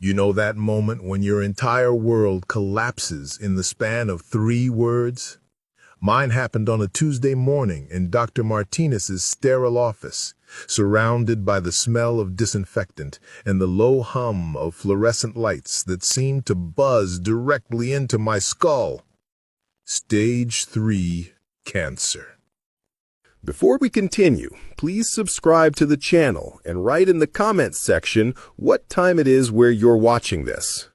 You know that moment when your entire world collapses in the span of 3 words? Mine happened on a Tuesday morning in Dr. Martinez's sterile office, surrounded by the smell of disinfectant and the low hum of fluorescent lights that seemed to buzz directly into my skull. Stage 3 cancer. Before we continue, please subscribe to the channel and write in the comments section what time it is where you're watching this.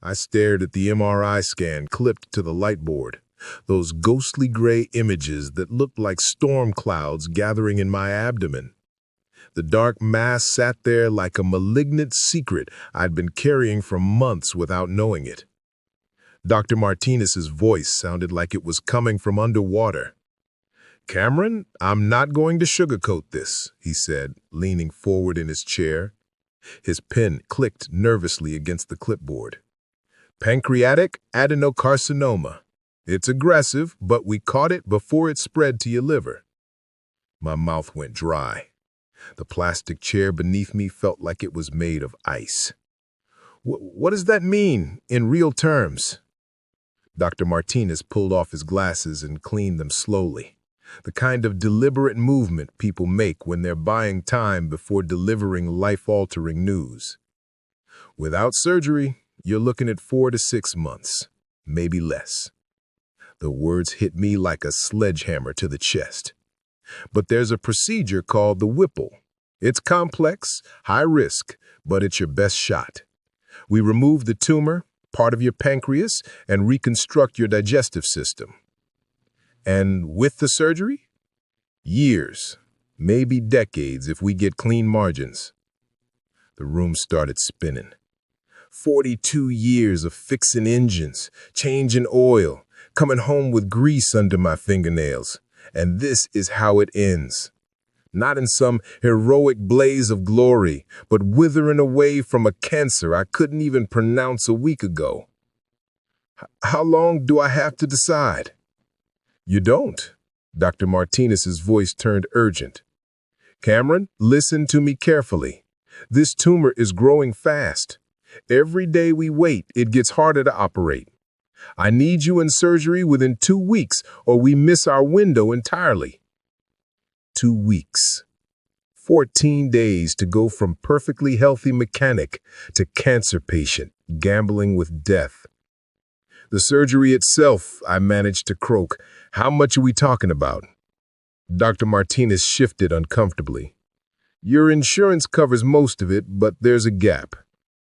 I stared at the MRI scan clipped to the light board, those ghostly gray images that looked like storm clouds gathering in my abdomen. The dark mass sat there like a malignant secret I'd been carrying for months without knowing it. Dr. Martinez's voice sounded like it was coming from underwater. "Cameron, I'm not going to sugarcoat this," he said, leaning forward in his chair. His pen clicked nervously against the clipboard. "Pancreatic adenocarcinoma. It's aggressive, but we caught it before it spread to your liver." My mouth went dry. The plastic chair beneath me felt like it was made of ice. What does that mean in real terms?" Dr. Martinez pulled off his glasses and cleaned them slowly. The kind of deliberate movement people make when they're buying time before delivering life-altering news. "Without surgery, you're looking at 4 to 6 months, maybe less." The words hit me like a sledgehammer to the chest. "But there's a procedure called the Whipple. It's complex, high risk, but it's your best shot. We remove the tumor, part of your pancreas, and reconstruct your digestive system. And with the surgery? Years, maybe decades if we get clean margins." The room started spinning. 42 years of fixing engines, changing oil, coming home with grease under my fingernails. And this is how it ends. Not in some heroic blaze of glory, but withering away from a cancer I couldn't even pronounce a week ago. "How long do I have to decide?" "You don't." Dr. Martinez's voice turned urgent. "Cameron, listen to me carefully. This tumor is growing fast. Every day we wait, it gets harder to operate. I need you in surgery within 2 weeks, or we miss our window entirely." 2 weeks. 14 days to go from perfectly healthy mechanic to cancer patient, gambling with death. The surgery itself, I managed to croak. "How much are we talking about?" Dr. Martinez shifted uncomfortably. "Your insurance covers most of it, but there's a gap.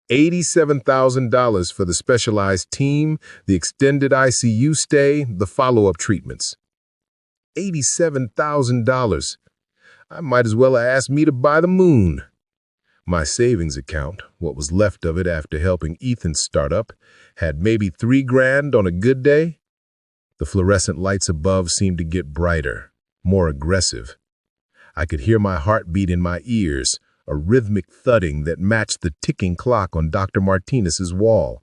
$87,000 for the specialized team, the extended ICU stay, the follow-up treatments." $87,000. I might as well have asked me to buy the moon. My savings account, what was left of it after helping Ethan's startup, had maybe $3,000 on a good day. The fluorescent lights above seemed to get brighter, more aggressive. I could hear my heartbeat in my ears, a rhythmic thudding that matched the ticking clock on Dr. Martinez's wall.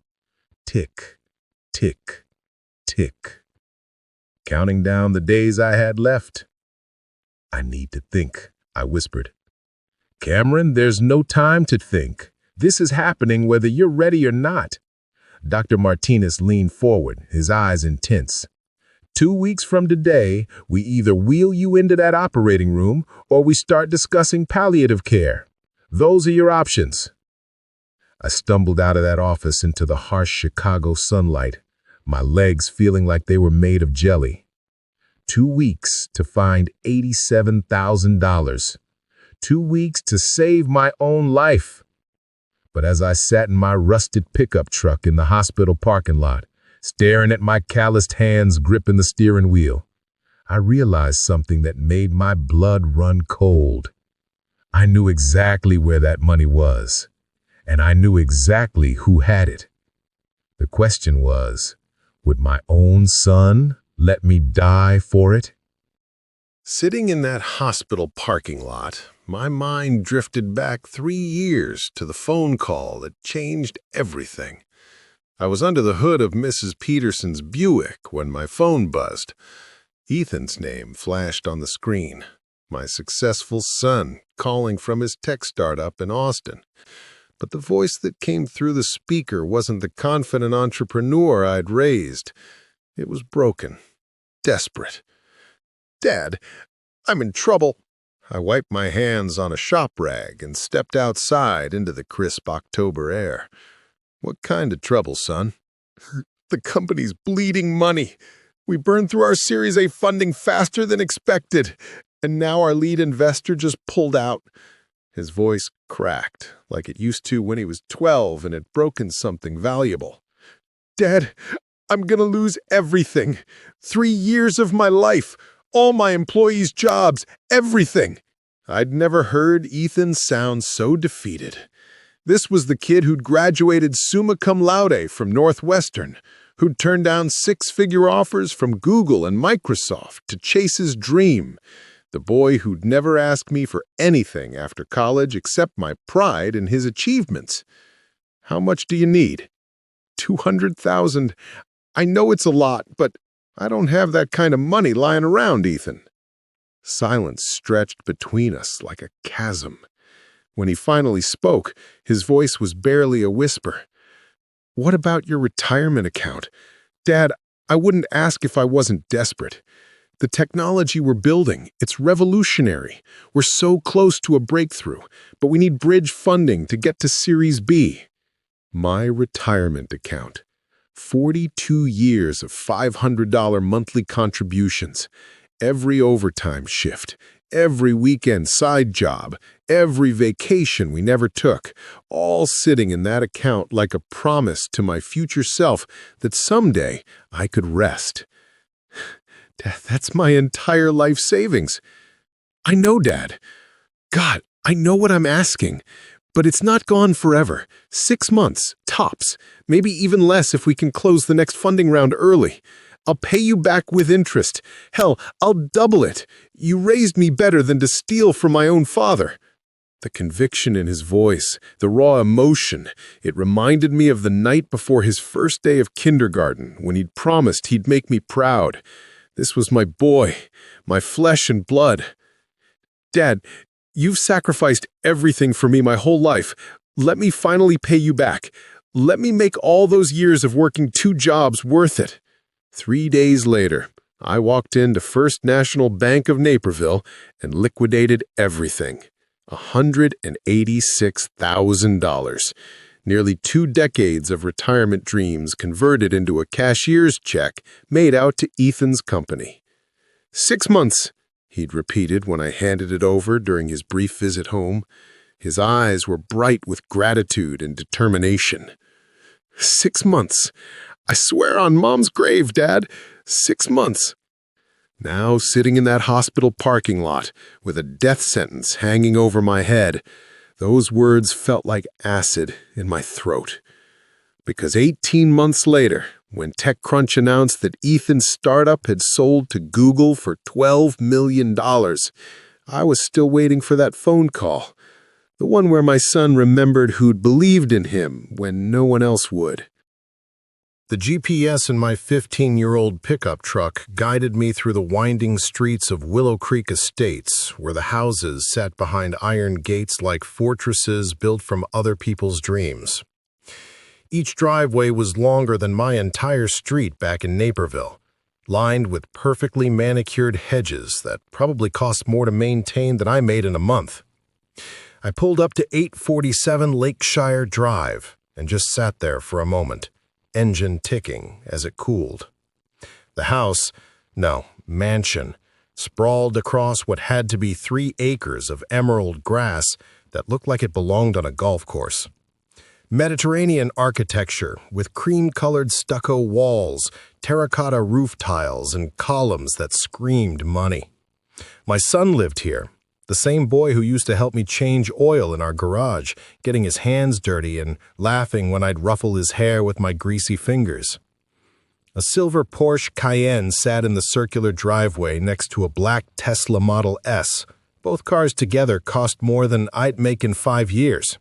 Tick, tick, tick. Counting down the days I had left. "I need to think," I whispered. "Cameron, there's no time to think. This is happening whether you're ready or not." Dr. Martinez leaned forward, his eyes intense. 2 weeks from today, we either wheel you into that operating room or we start discussing palliative care. Those are your options." I stumbled out of that office into the harsh Chicago sunlight, my legs feeling like they were made of jelly. 2 weeks to find $87,000. 2 weeks to save my own life. But as I sat in my rusted pickup truck in the hospital parking lot, staring at my calloused hands gripping the steering wheel, I realized something that made my blood run cold. I knew exactly where that money was, and I knew exactly who had it. The question was, would my own son let me die for it? Sitting in that hospital parking lot, my mind drifted back 3 years to the phone call that changed everything. I was under the hood of Mrs. Peterson's Buick when my phone buzzed. Ethan's name flashed on the screen. My successful son calling from his tech startup in Austin. But the voice that came through the speaker wasn't the confident entrepreneur I'd raised. It was broken, desperate. "Dad, I'm in trouble." I wiped my hands on a shop rag and stepped outside into the crisp October air. "What kind of trouble, son?" "The company's bleeding money. We burned through our Series A funding faster than expected, and now our lead investor just pulled out." His voice cracked, like it used to when he was 12 and had broken something valuable. "Dad, I'm gonna lose everything. 3 years of my life, all my employees' jobs, everything." I'd never heard Ethan sound so defeated. This was the kid who'd graduated summa cum laude from Northwestern, who'd turned down 6-figure offers from Google and Microsoft to chase his dream. The boy who'd never asked me for anything after college except my pride in his achievements. "How much do you need?" $200,000. "I know it's a lot, but I don't have that kind of money lying around, Ethan." Silence stretched between us like a chasm. When he finally spoke, his voice was barely a whisper. "What about your retirement account? Dad, I wouldn't ask if I wasn't desperate. The technology we're building, it's revolutionary. We're so close to a breakthrough, but we need bridge funding to get to Series B." My retirement account. 42 years of $500 monthly contributions. Every overtime shift, every weekend side job, every vacation we never took, all sitting in that account like a promise to my future self that someday I could rest. "Dad, that's my entire life savings." "I know, Dad. God, I know what I'm asking. But it's not gone forever. 6 months, tops. Maybe even less if we can close the next funding round early. I'll pay you back with interest. Hell, I'll double it. You raised me better than to steal from my own father." The conviction in his voice, the raw emotion, it reminded me of the night before his first day of kindergarten when he'd promised he'd make me proud. This was my boy, my flesh and blood. "Dad, you've sacrificed everything for me my whole life. Let me finally pay you back. Let me make all those years of working 2 jobs worth it." 3 days later, I walked into First National Bank of Naperville and liquidated everything. $186,000. Nearly 2 decades of retirement dreams converted into a cashier's check made out to Ethan's company. 6 months, he'd repeated when I handed it over during his brief visit home. His eyes were bright with gratitude and determination. 6 months. I swear on Mom's grave, Dad. 6 months. Now sitting in that hospital parking lot with a death sentence hanging over my head, those words felt like acid in my throat. Because 18 months later, when TechCrunch announced that Ethan's startup had sold to Google for $12 million, I was still waiting for that phone call, the one where my son remembered who'd believed in him when no one else would. The GPS in my 15-year-old pickup truck guided me through the winding streets of Willow Creek Estates, where the houses sat behind iron gates like fortresses built from other people's dreams. Each driveway was longer than my entire street back in Naperville, lined with perfectly manicured hedges that probably cost more to maintain than I made in a month. I pulled up to 847 Lakeshire Drive and just sat there for a moment, engine ticking as it cooled. The house, no, mansion, sprawled across what had to be 3 acres of emerald grass that looked like it belonged on a golf course. Mediterranean architecture with cream-colored stucco walls, terracotta roof tiles, and columns that screamed money. My son lived here, the same boy who used to help me change oil in our garage, getting his hands dirty and laughing when I'd ruffle his hair with my greasy fingers. A silver Porsche Cayenne sat in the circular driveway next to a black Tesla Model S. Both cars together cost more than I'd make in 5 years.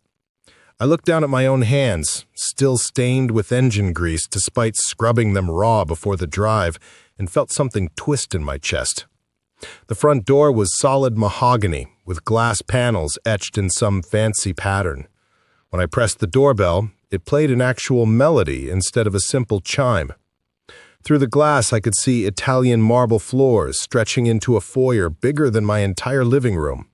I looked down at my own hands, still stained with engine grease despite scrubbing them raw before the drive, and felt something twist in my chest. The front door was solid mahogany with glass panels etched in some fancy pattern. When I pressed the doorbell, it played an actual melody instead of a simple chime. Through the glass, I could see Italian marble floors stretching into a foyer bigger than my entire living room.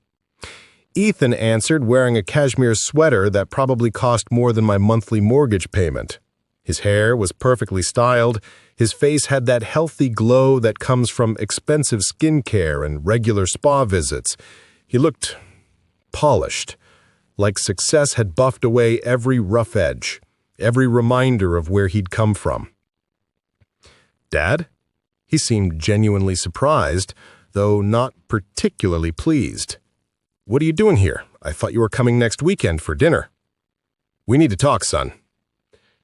Ethan answered wearing a cashmere sweater that probably cost more than my monthly mortgage payment. His hair was perfectly styled. His face had that healthy glow that comes from expensive skincare and regular spa visits. He looked polished, like success had buffed away every rough edge, every reminder of where he'd come from. "Dad?" He seemed genuinely surprised, though not particularly pleased. "What are you doing here? I thought you were coming next weekend for dinner." "We need to talk, son."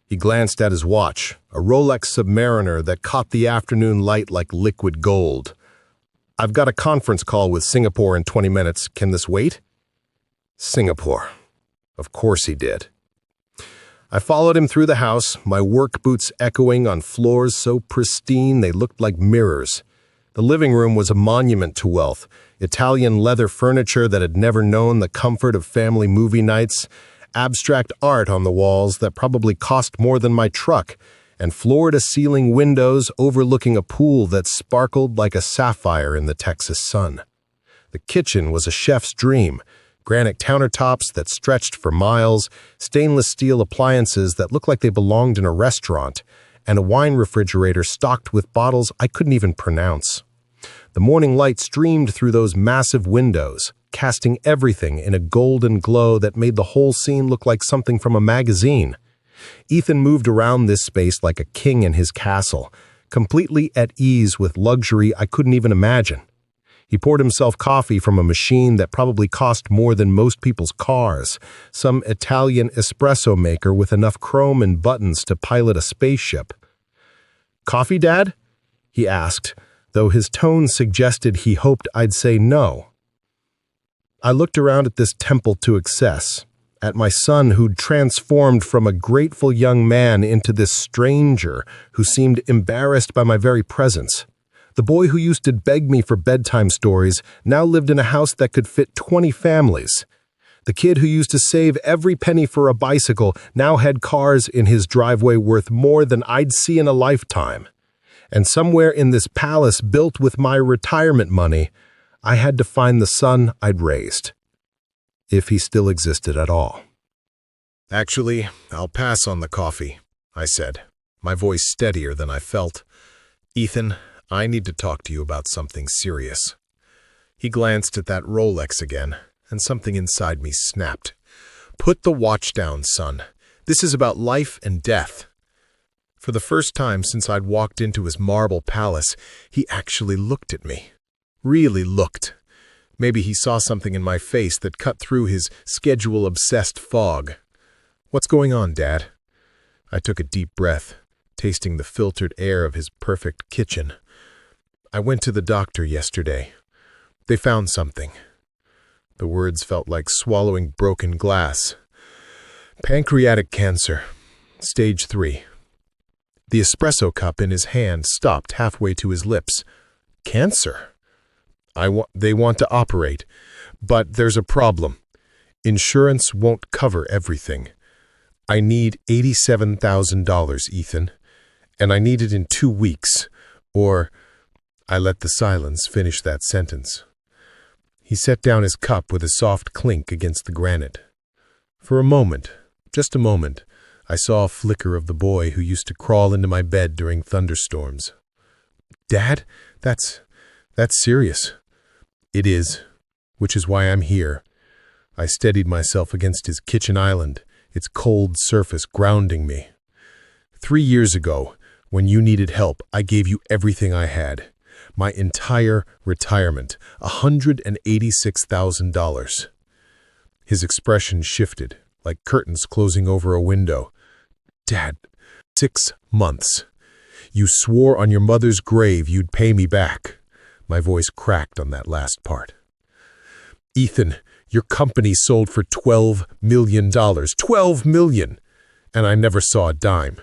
He glanced at his watch, a Rolex Submariner that caught the afternoon light like liquid gold. "I've got a conference call with Singapore in 20 minutes. Can this wait?" Singapore. Of course he did. I followed him through the house, my work boots echoing on floors so pristine they looked like mirrors. The living room was a monument to wealth, Italian leather furniture that had never known the comfort of family movie nights, abstract art on the walls that probably cost more than my truck, and floor-to-ceiling windows overlooking a pool that sparkled like a sapphire in the Texas sun. The kitchen was a chef's dream, granite countertops that stretched for miles, stainless steel appliances that looked like they belonged in a restaurant, and a wine refrigerator stocked with bottles I couldn't even pronounce. The morning light streamed through those massive windows, casting everything in a golden glow that made the whole scene look like something from a magazine. Ethan moved around this space like a king in his castle, completely at ease with luxury I couldn't even imagine. He poured himself coffee from a machine that probably cost more than most people's cars, some Italian espresso maker with enough chrome and buttons to pilot a spaceship. "Coffee, Dad?" he asked, though his tone suggested he hoped I'd say no. I looked around at this temple to excess, at my son who'd transformed from a grateful young man into this stranger who seemed embarrassed by my very presence. The boy who used to beg me for bedtime stories now lived in a house that could fit 20 families. The kid who used to save every penny for a bicycle now had cars in his driveway worth more than I'd see in a lifetime. And somewhere in this palace built with my retirement money, I had to find the son I'd raised. If he still existed at all. "Actually, I'll pass on the coffee," I said, my voice steadier than I felt. "Ethan, I need to talk to you about something serious." He glanced at that Rolex again, and something inside me snapped. "Put the watch down, son. This is about life and death." For the first time since I'd walked into his marble palace, he actually looked at me. Really looked. Maybe he saw something in my face that cut through his schedule-obsessed fog. "What's going on, Dad?" I took a deep breath, tasting the filtered air of his perfect kitchen. "I went to the doctor yesterday. They found something." The words felt like swallowing broken glass. "Pancreatic cancer. Stage 3. The espresso cup in his hand stopped halfway to his lips. "Cancer? They want to operate, but there's a problem. Insurance won't cover everything. I need $87,000, Ethan, and I need it in 2 weeks, or—" I let the silence finish that sentence. He set down his cup with a soft clink against the granite. For a moment, just a moment, I saw a flicker of the boy who used to crawl into my bed during thunderstorms. "Dad, that's serious." "It is, which is why I'm here." I steadied myself against his kitchen island, its cold surface grounding me. 3 years ago, when you needed help, I gave you everything I had. My entire retirement, $186,000. His expression shifted, like curtains closing over a window. "Dad, 6 months. You swore on your mother's grave you'd pay me back." My voice cracked on that last part. "Ethan, your company sold for $12 million. $12 million! And I never saw a dime."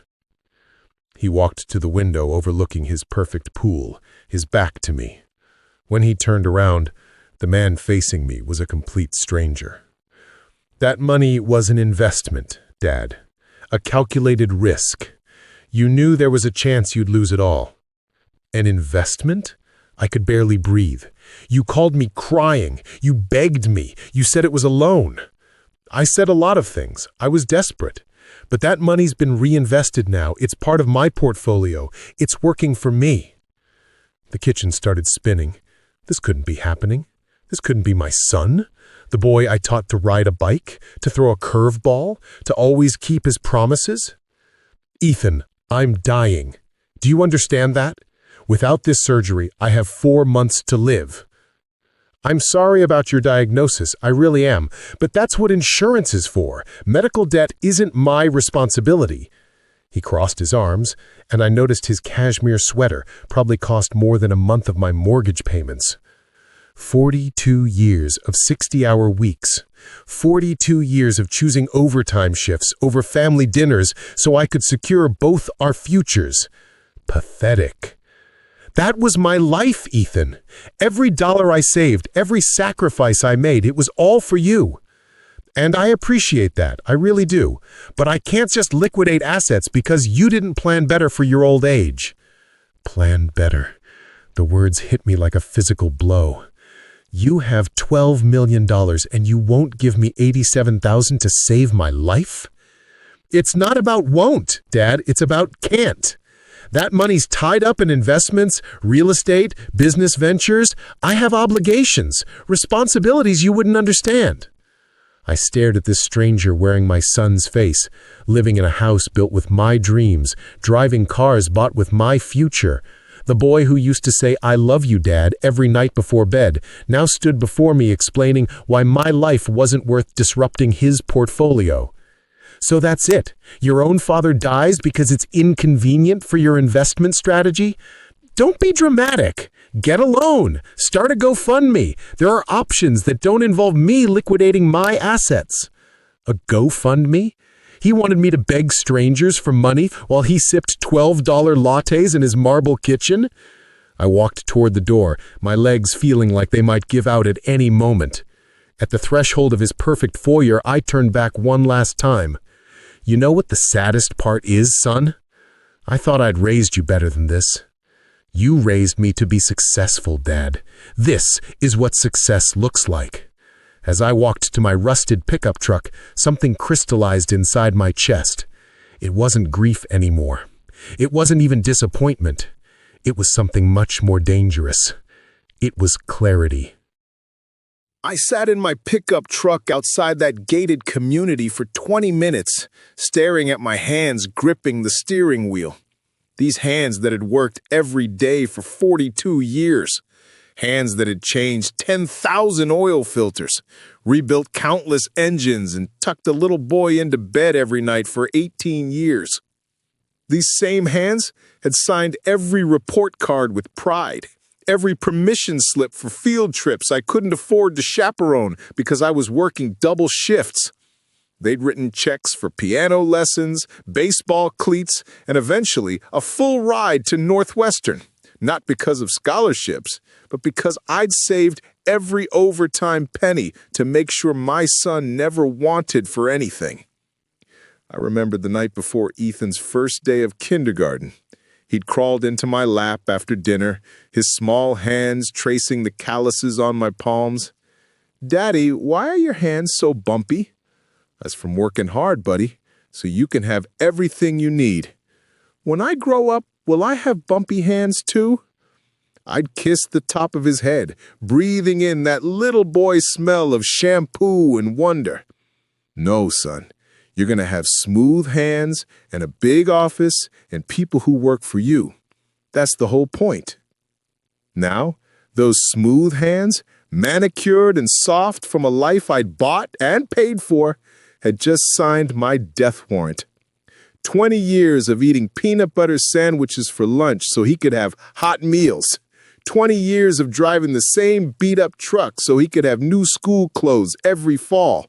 He walked to the window overlooking his perfect pool, his back to me. When he turned around, the man facing me was a complete stranger. That money was an investment, Dad. A calculated risk. You knew there was a chance you'd lose it all. An investment? I could barely breathe. You called me crying. You begged me. You said it was a loan. I said a lot of things. I was desperate. But that money's been reinvested now. It's part of my portfolio. It's working for me. The kitchen started spinning. This couldn't be happening. This couldn't be my son. The boy I taught to ride a bike, to throw a curveball, to always keep his promises. Ethan, I'm dying. Do you understand that? Without this surgery, I have 4 months to live. I'm sorry about your diagnosis, I really am, but that's what insurance is for. Medical debt isn't my responsibility. He crossed his arms, and I noticed his cashmere sweater probably cost more than a month of my mortgage payments. 42 years of 60-hour weeks. 42 years of choosing overtime shifts over family dinners so I could secure both our futures. Pathetic. That was my life, Ethan. Every dollar I saved, every sacrifice I made, it was all for you. And I appreciate that, I really do. But I can't just liquidate assets because you didn't plan better for your old age. Plan better. The words hit me like a physical blow. You have $12 million and you won't give me $87,000 to save my life? It's not about won't, Dad. It's about can't. That money's tied up in investments, real estate, business ventures. I have obligations, responsibilities you wouldn't understand. I stared at this stranger wearing my son's face, living in a house built with my dreams, driving cars bought with my future. The boy who used to say, "I love you, Dad," every night before bed, now stood before me explaining why my life wasn't worth disrupting his portfolio. So that's it. Your own father dies because it's inconvenient for your investment strategy? Don't be dramatic. Get a loan. Start a GoFundMe. There are options that don't involve me liquidating my assets. A GoFundMe? He wanted me to beg strangers for money while he sipped $12 lattes in his marble kitchen? I walked toward the door, my legs feeling like they might give out at any moment. At the threshold of his perfect foyer, I turned back one last time. You know what the saddest part is, son? I thought I'd raised you better than this. You raised me to be successful, Dad. This is what success looks like. As I walked to my rusted pickup truck, something crystallized inside my chest. It wasn't grief anymore. It wasn't even disappointment. It was something much more dangerous. It was clarity. I sat in my pickup truck outside that gated community for 20 minutes, staring at my hands gripping the steering wheel. These hands that had worked every day for 42 years. Hands that had changed 10,000 oil filters, rebuilt countless engines, and tucked a little boy into bed every night for 18 years. These same hands had signed every report card with pride, every permission slip for field trips I couldn't afford to chaperone because I was working double shifts. They'd written checks for piano lessons, baseball cleats, and eventually a full ride to Northwestern. Not because of scholarships, but because I'd saved every overtime penny to make sure my son never wanted for anything. I remembered the night before Ethan's first day of kindergarten. He'd crawled into my lap after dinner, his small hands tracing the calluses on my palms. "Daddy, why are your hands so bumpy?" "That's from working hard, buddy, so you can have everything you need." "When I grow up, will I have bumpy hands too?" I'd kiss the top of his head, breathing in that little boy smell of shampoo and wonder. "No, son, you're going to have smooth hands and a big office and people who work for you. That's the whole point." Now, those smooth hands, manicured and soft from a life I'd bought and paid for, had just signed my death warrant. 20 years of eating peanut butter sandwiches for lunch so he could have hot meals. 20 years of driving the same beat-up truck so he could have new school clothes every fall.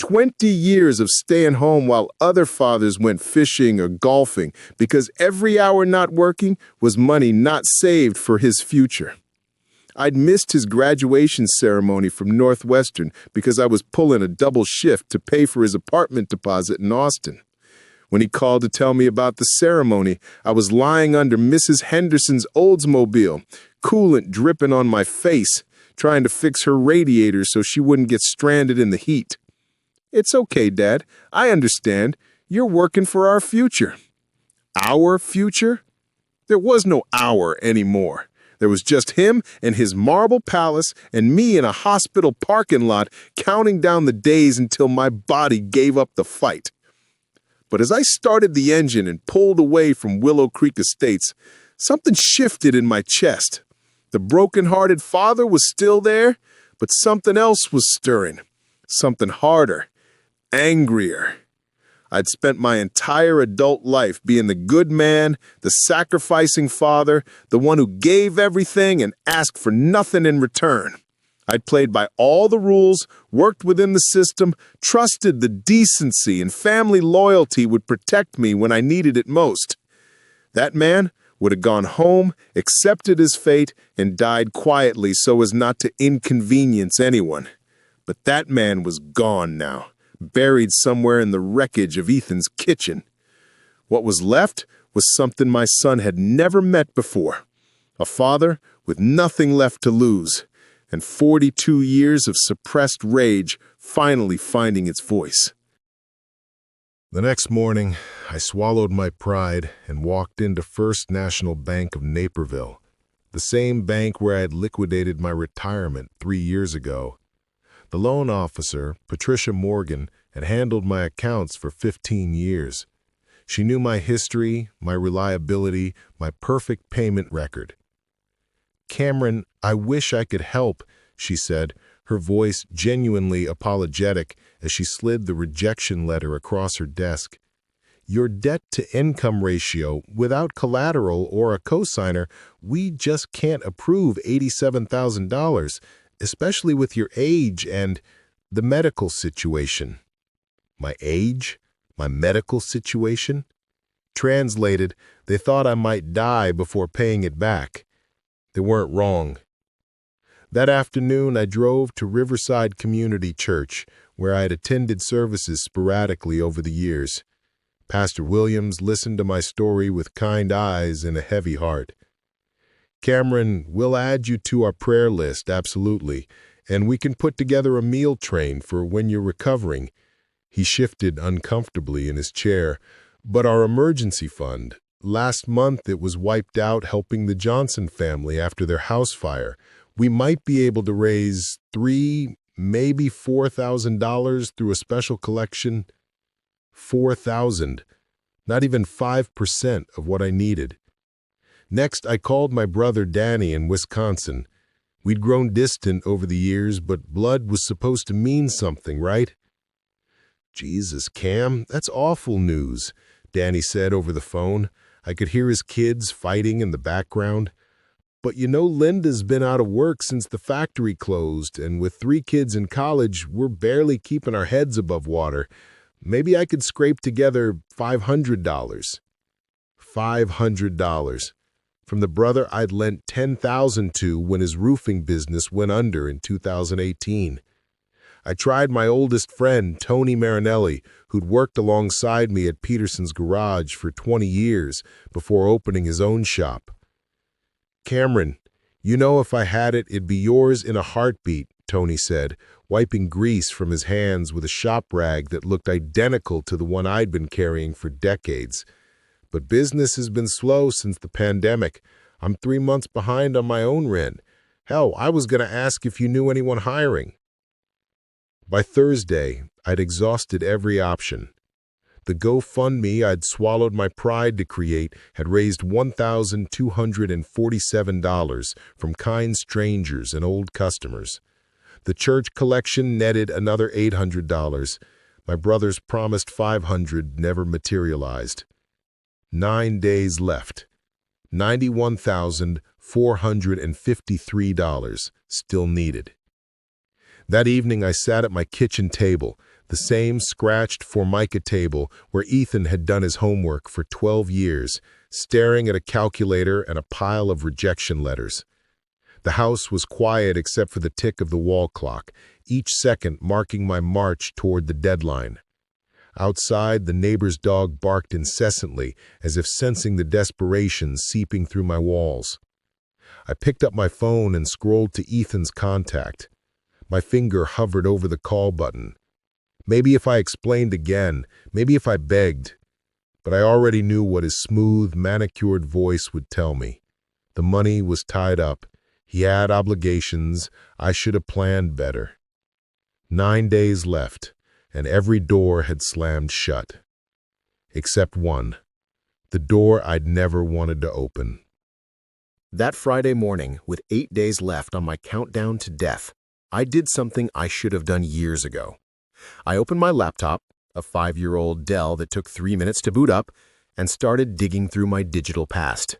20 years of staying home while other fathers went fishing or golfing because every hour not working was money not saved for his future. I'd missed his graduation ceremony from Northwestern because I was pulling a double shift to pay for his apartment deposit in Austin. When he called to tell me about the ceremony, I was lying under Mrs. Henderson's Oldsmobile, coolant dripping on my face, trying to fix her radiator so she wouldn't get stranded in the heat. "It's okay, Dad. I understand. You're working for our future." Our future? There was no our anymore. There was just him and his marble palace and me in a hospital parking lot counting down the days until my body gave up the fight. But as I started the engine and pulled away from Willow Creek Estates, something shifted in my chest. The broken-hearted father was still there, but something else was stirring. Something harder, angrier. I'd spent my entire adult life being the good man, the sacrificing father, the one who gave everything and asked for nothing in return. I'd played by all the rules, worked within the system, trusted the decency and family loyalty would protect me when I needed it most. That man would have gone home, accepted his fate, and died quietly so as not to inconvenience anyone. But that man was gone now, buried somewhere in the wreckage of Ethan's kitchen. What was left was something my son had never met before. A father with nothing left to lose, and 42 years of suppressed rage finally finding its voice. The next morning, I swallowed my pride and walked into First National Bank of Naperville, the same bank where I had liquidated my retirement 3 years ago. The loan officer, Patricia Morgan, had handled my accounts for 15 years. She knew my history, my reliability, my perfect payment record. "Cameron, I wish I could help," she said, her voice genuinely apologetic as she slid the rejection letter across her desk. "Your debt-to-income ratio, without collateral or a cosigner, we just can't approve $87,000, especially with your age and the medical situation." My age? My medical situation? Translated, they thought I might die before paying it back. They weren't wrong. That afternoon, I drove to Riverside Community Church, where I had attended services sporadically over the years. Pastor Williams listened to my story with kind eyes and a heavy heart. "Cameron, we'll add you to our prayer list, absolutely, and we can put together a meal train for when you're recovering." He shifted uncomfortably in his chair. "But our emergency fund, last month it was wiped out helping the Johnson family after their house fire. We might be able to raise $3,000, maybe $4,000 through a special collection." 4,000, not even 5% of what I needed. Next, I called my brother Danny in Wisconsin. We'd grown distant over the years, but blood was supposed to mean something, right? "Jesus, Cam, that's awful news," Danny said over the phone. I could hear his kids fighting in the background. "But you know Linda's been out of work since the factory closed, and with 3 kids in college, we're barely keeping our heads above water. Maybe I could scrape together $500. $500. From the brother I'd lent $10,000 to when his roofing business went under in 2018. I tried my oldest friend, Tony Marinelli, who'd worked alongside me at Peterson's garage for 20 years before opening his own shop. "Cameron, you know if I had it, it'd be yours in a heartbeat," Tony said, wiping grease from his hands with a shop rag that looked identical to the one I'd been carrying for decades. "But business has been slow since the pandemic. I'm 3 months behind on my own rent. Hell, I was going to ask if you knew anyone hiring." By Thursday, I'd exhausted every option. The GoFundMe I'd swallowed my pride to create had raised $1,247 from kind strangers and old customers. The church collection netted another $800. My brother's promised $500 never materialized. 9 days left. $91,453 still needed. That evening, I sat at my kitchen table, the same scratched Formica table where Ethan had done his homework for 12 years, staring at a calculator and a pile of rejection letters. The house was quiet except for the tick of the wall clock, each second marking my march toward the deadline. Outside, the neighbor's dog barked incessantly, as if sensing the desperation seeping through my walls. I picked up my phone and scrolled to Ethan's contact. My finger hovered over the call button. Maybe if I explained again, maybe if I begged. But I already knew what his smooth, manicured voice would tell me. The money was tied up. He had obligations. I should have planned better. 9 days left, and every door had slammed shut. Except one. The door I'd never wanted to open. That Friday morning, with 8 days left on my countdown to death, I did something I should have done years ago. I opened my laptop, a 5-year-old Dell that took 3 minutes to boot up, and started digging through my digital past.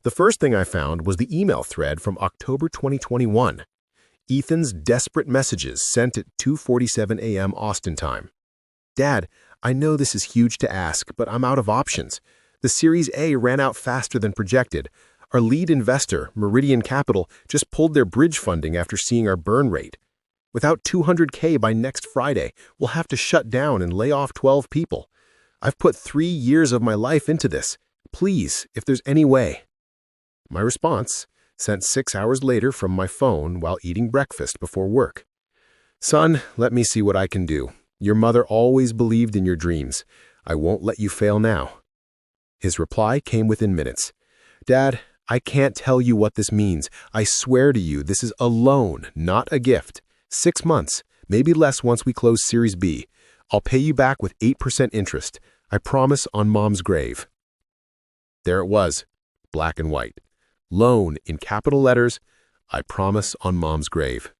The first thing I found was the email thread from October 2021. Ethan's desperate messages sent at 2:47 a.m. Austin time. "Dad, I know this is huge to ask, but I'm out of options. The Series A ran out faster than projected. Our lead investor, Meridian Capital, just pulled their bridge funding after seeing our burn rate. Without $200K by next Friday, we'll have to shut down and lay off 12 people. I've put 3 years of my life into this. Please, if there's any way." My response, sent 6 hours later from my phone while eating breakfast before work. "Son, let me see what I can do. Your mother always believed in your dreams. I won't let you fail now." His reply came within minutes. "Dad, I can't tell you what this means. I swear to you, this is a loan, not a gift. 6 months, maybe less once we close Series B. I'll pay you back with 8% interest. I promise on Mom's grave." There it was, black and white. Loan in capital letters, I promise on Mom's grave.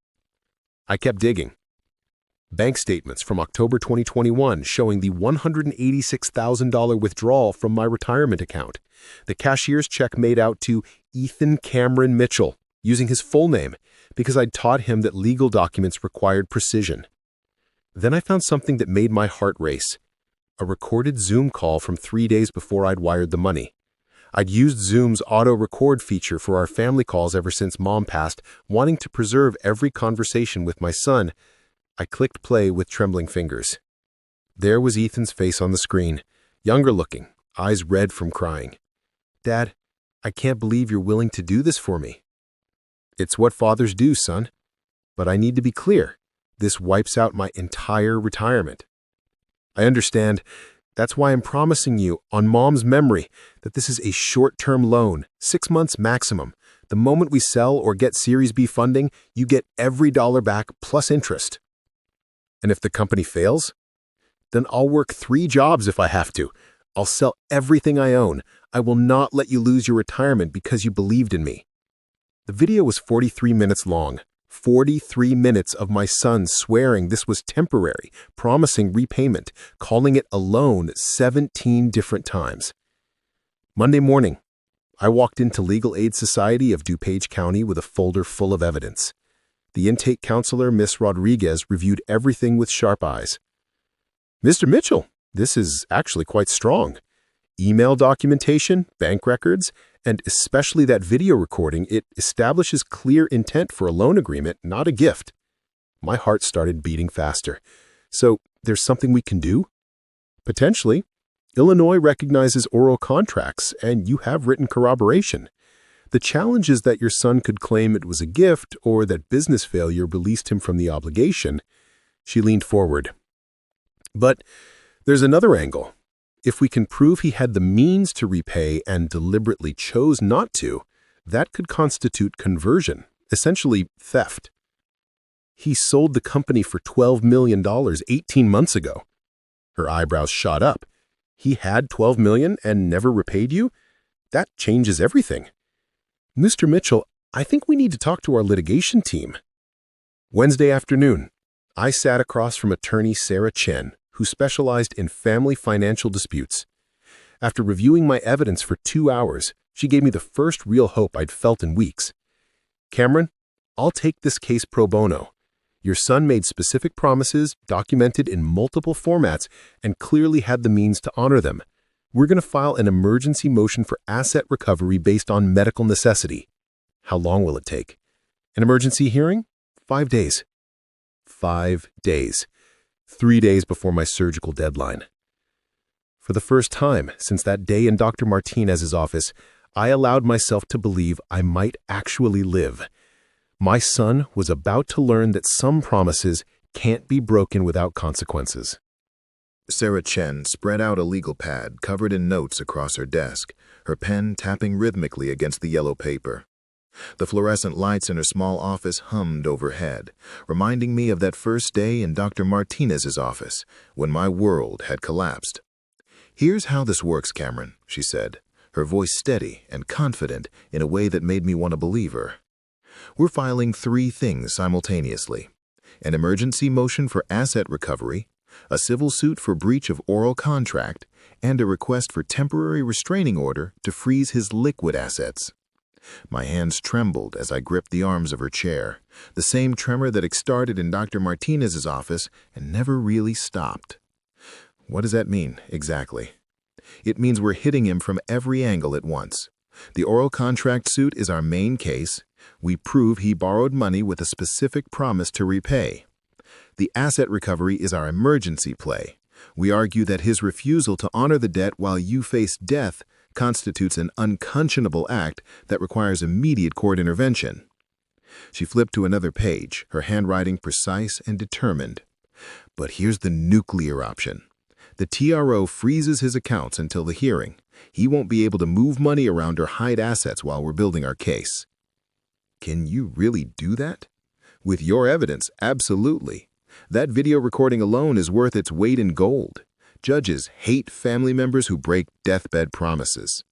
I kept digging. Bank statements from October 2021 showing the $186,000 withdrawal from my retirement account. The cashier's check made out to Ethan Cameron Mitchell, using his full name, because I'd taught him that legal documents required precision. Then I found something that made my heart race. A recorded Zoom call from 3 days before I'd wired the money. I'd used Zoom's auto-record feature for our family calls ever since Mom passed, wanting to preserve every conversation with my son. I clicked play with trembling fingers. There was Ethan's face on the screen, younger looking, eyes red from crying. "Dad, I can't believe you're willing to do this for me." "It's what fathers do, son. But I need to be clear. This wipes out my entire retirement." "I understand. That's why I'm promising you, on Mom's memory, that this is a short-term loan, 6 months maximum. The moment we sell or get Series B funding, you get every dollar back plus interest." "And if the company fails?" "Then I'll work 3 jobs if I have to. I'll sell everything I own. I will not let you lose your retirement because you believed in me." The video was 43 minutes long. 43 minutes of my son swearing this was temporary, promising repayment, calling it a loan 17 different times. Monday morning, I walked into Legal Aid Society of DuPage County with a folder full of evidence. The intake counselor, Miss Rodriguez, reviewed everything with sharp eyes. "Mr. Mitchell, this is actually quite strong. Email documentation, bank records, and especially that video recording, it establishes clear intent for a loan agreement, not a gift." My heart started beating faster. "So there's something we can do?" "Potentially. Illinois recognizes oral contracts, and you have written corroboration. The challenge is that your son could claim it was a gift or that business failure released him from the obligation." She leaned forward. "But there's another angle. If we can prove he had the means to repay and deliberately chose not to, that could constitute conversion, essentially theft." "He sold the company for $12 million 18 months ago." Her eyebrows shot up. "He had $12 million and never repaid you? That changes everything." "Mr. Mitchell, I think we need to talk to our litigation team." Wednesday afternoon, I sat across from attorney Sarah Chen, who specialized in family financial disputes. After reviewing my evidence for 2 hours, she gave me the first real hope I'd felt in weeks. "Cameron, I'll take this case pro bono. Your son made specific promises, documented in multiple formats, and clearly had the means to honor them. We're going to file an emergency motion for asset recovery based on medical necessity." "How long will it take?" An emergency hearing? 5 days. 5 days. 3 days before my surgical deadline. For the first time since that day in Dr. Martinez's office, I allowed myself to believe I might actually live. My son was about to learn that some promises can't be broken without consequences. Sarah Chen spread out a legal pad covered in notes across her desk, her pen tapping rhythmically against the yellow paper. The fluorescent lights in her small office hummed overhead, reminding me of that first day in Dr. Martinez's office, when my world had collapsed. "Here's how this works, Cameron," she said, her voice steady and confident in a way that made me want to believe her. "We're filing 3 things simultaneously: an emergency motion for asset recovery, a civil suit for breach of oral contract, and a request for temporary restraining order to freeze his liquid assets." My hands trembled as I gripped the arms of her chair, the same tremor that had started in Dr. Martinez's office and never really stopped. What does that mean, exactly? It means we're hitting him from every angle at once. The oral contract suit is our main case. We prove he borrowed money with a specific promise to repay. The asset recovery is our emergency play. We argue that his refusal to honor the debt while you face death constitutes an unconscionable act that requires immediate court intervention. She flipped to another page, her handwriting precise and determined. But here's the nuclear option. The TRO freezes his accounts until the hearing. He won't be able to move money around or hide assets while we're building our case. Can you really do that? With your evidence, absolutely. That video recording alone is worth its weight in gold. Judges hate family members who break deathbed promises.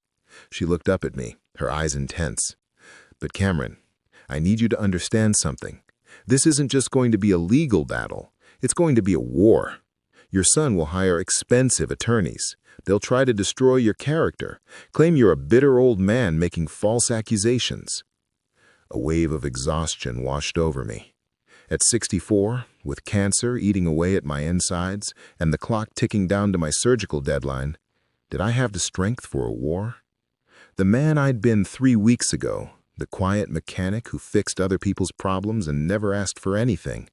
She looked up at me, her eyes intense. But Cameron, I need you to understand something. This isn't just going to be a legal battle. It's going to be a war. Your son will hire expensive attorneys. They'll try to destroy your character, claim you're a bitter old man making false accusations. A wave of exhaustion washed over me. At 64, with cancer eating away at my insides and the clock ticking down to my surgical deadline, did I have the strength for a war? The man I'd been 3 weeks ago, the quiet mechanic who fixed other people's problems and never asked for anything,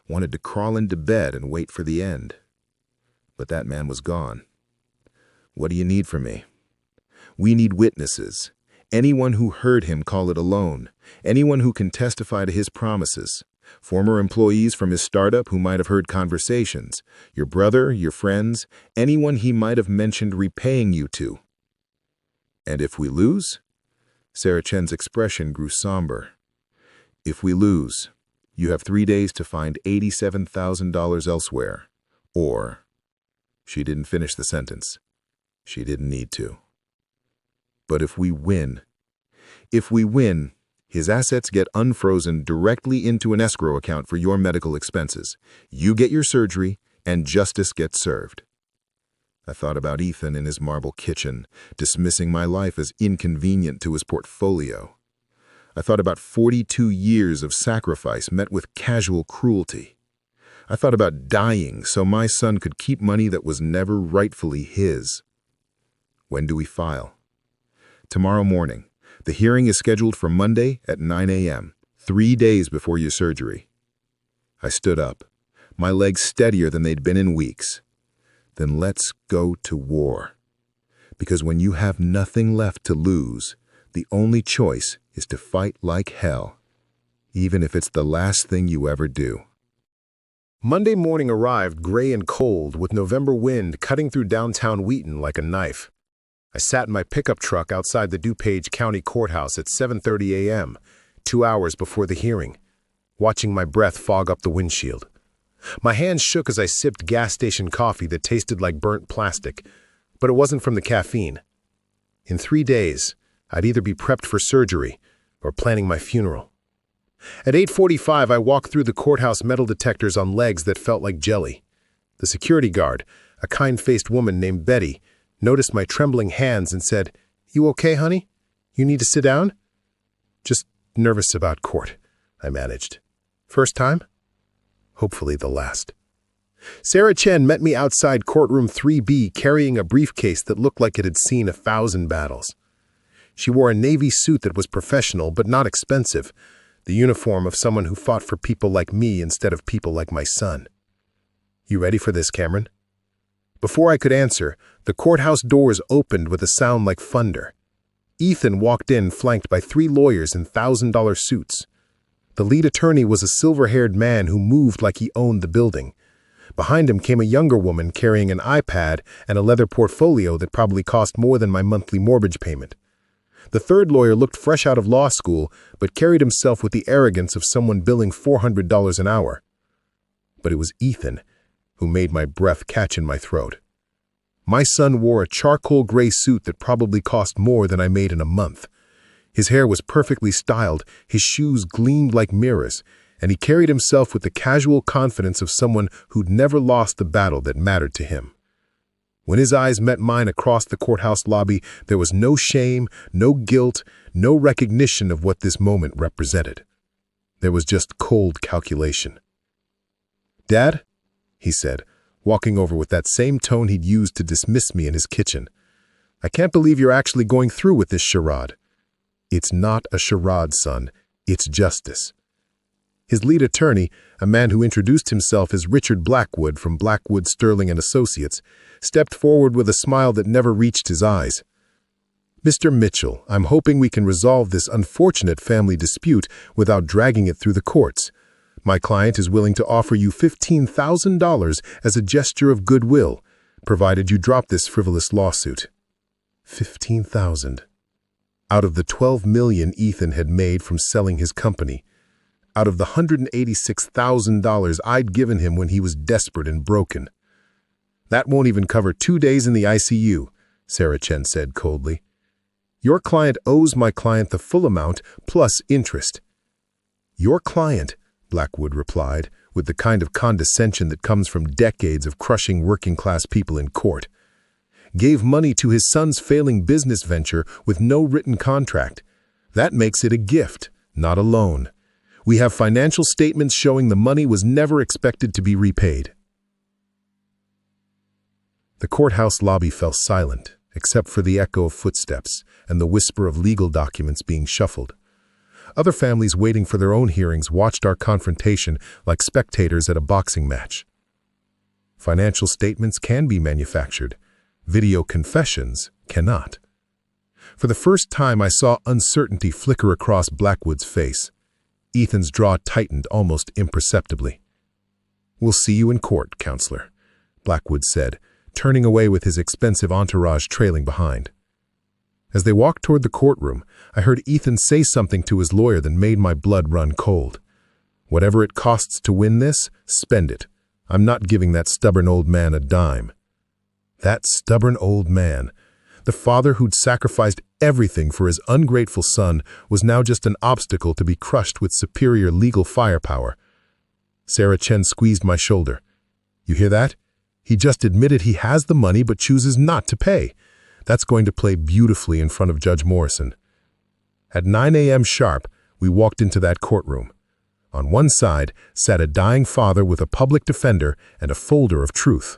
wanted to crawl into bed and wait for the end. But that man was gone. What do you need from me? We need witnesses. Anyone who heard him call it a loan. Anyone who can testify to his promises. Former employees from his startup who might have heard conversations. Your brother, your friends, anyone he might have mentioned repaying you to. And if we lose? Sarah Chen's expression grew somber. If we lose, you have 3 days to find $87,000 elsewhere. Or... She didn't finish the sentence. She didn't need to. But if we win, his assets get unfrozen directly into an escrow account for your medical expenses. You get your surgery, and justice gets served. I thought about Ethan in his marble kitchen, dismissing my life as inconvenient to his portfolio. I thought about 42 years of sacrifice met with casual cruelty. I thought about dying so my son could keep money that was never rightfully his. When do we file? Tomorrow morning. The hearing is scheduled for Monday at 9 a.m., 3 days before your surgery. I stood up, my legs steadier than they'd been in weeks. Then let's go to war. Because when you have nothing left to lose, the only choice is to fight like hell, even if it's the last thing you ever do. Monday morning arrived gray and cold, with November wind cutting through downtown Wheaton like a knife. I sat in my pickup truck outside the DuPage County Courthouse at 7:30 a.m., 2 hours before the hearing, watching my breath fog up the windshield. My hands shook as I sipped gas station coffee that tasted like burnt plastic, but it wasn't from the caffeine. In 3 days, I'd either be prepped for surgery or planning my funeral. At 8:45, I walked through the courthouse metal detectors on legs that felt like jelly. The security guard, a kind-faced woman named Betty, noticed my trembling hands and said, "You okay, honey? You need to sit down?" "Just nervous about court," I managed. "First time?" "Hopefully the last." Sarah Chen met me outside courtroom 3B carrying a briefcase that looked like it had seen 1,000 battles. She wore a navy suit that was professional but not expensive, the uniform of someone who fought for people like me instead of people like my son. You ready for this, Cameron? Before I could answer, the courthouse doors opened with a sound like thunder. Ethan walked in flanked by 3 lawyers in $1,000 suits. The lead attorney was a silver-haired man who moved like he owned the building. Behind him came a younger woman carrying an iPad and a leather portfolio that probably cost more than my monthly mortgage payment. The third lawyer looked fresh out of law school, but carried himself with the arrogance of someone billing $400 an hour. But it was Ethan who made my breath catch in my throat. My son wore a charcoal gray suit that probably cost more than I made in a month. His hair was perfectly styled, his shoes gleamed like mirrors, and he carried himself with the casual confidence of someone who'd never lost the battle that mattered to him. When his eyes met mine across the courthouse lobby, there was no shame, no guilt, no recognition of what this moment represented. There was just cold calculation. "Dad," he said, walking over with that same tone he'd used to dismiss me in his kitchen, "I can't believe you're actually going through with this charade." "It's not a charade, son. It's justice." His lead attorney, a man who introduced himself as Richard Blackwood from Blackwood, Sterling and Associates, stepped forward with a smile that never reached his eyes. "Mr. Mitchell, I'm hoping we can resolve this unfortunate family dispute without dragging it through the courts. My client is willing to offer you $15,000 as a gesture of goodwill, provided you drop this frivolous lawsuit." $15,000. Out of the $12 million Ethan had made from selling his company. Out of the $186,000 I'd given him when he was desperate and broken. "That won't even cover 2 days in the ICU, Sarah Chen said coldly. "Your client owes my client the full amount plus interest." "Your client," Blackwood replied, with the kind of condescension that comes from decades of crushing working-class people in court, "gave money to his son's failing business venture with no written contract. That makes it a gift, not a loan. We have financial statements showing the money was never expected to be repaid." The courthouse lobby fell silent, except for the echo of footsteps and the whisper of legal documents being shuffled. Other families waiting for their own hearings watched our confrontation like spectators at a boxing match. Financial statements can be manufactured. Video confessions cannot. For the first time, I saw uncertainty flicker across Blackwood's face. Ethan's jaw tightened almost imperceptibly. "We'll see you in court, counselor," Blackwood said, turning away with his expensive entourage trailing behind. As they walked toward the courtroom, I heard Ethan say something to his lawyer that made my blood run cold. "Whatever it costs to win this, spend it. I'm not giving that stubborn old man a dime." That stubborn old man, the father who'd sacrificed everything for his ungrateful son, was now just an obstacle to be crushed with superior legal firepower. Sarah Chen squeezed my shoulder. "You hear that? He just admitted he has the money but chooses not to pay. That's going to play beautifully in front of Judge Morrison." At 9 a.m. sharp, we walked into that courtroom. On one side sat a dying father with a public defender and a folder of truth.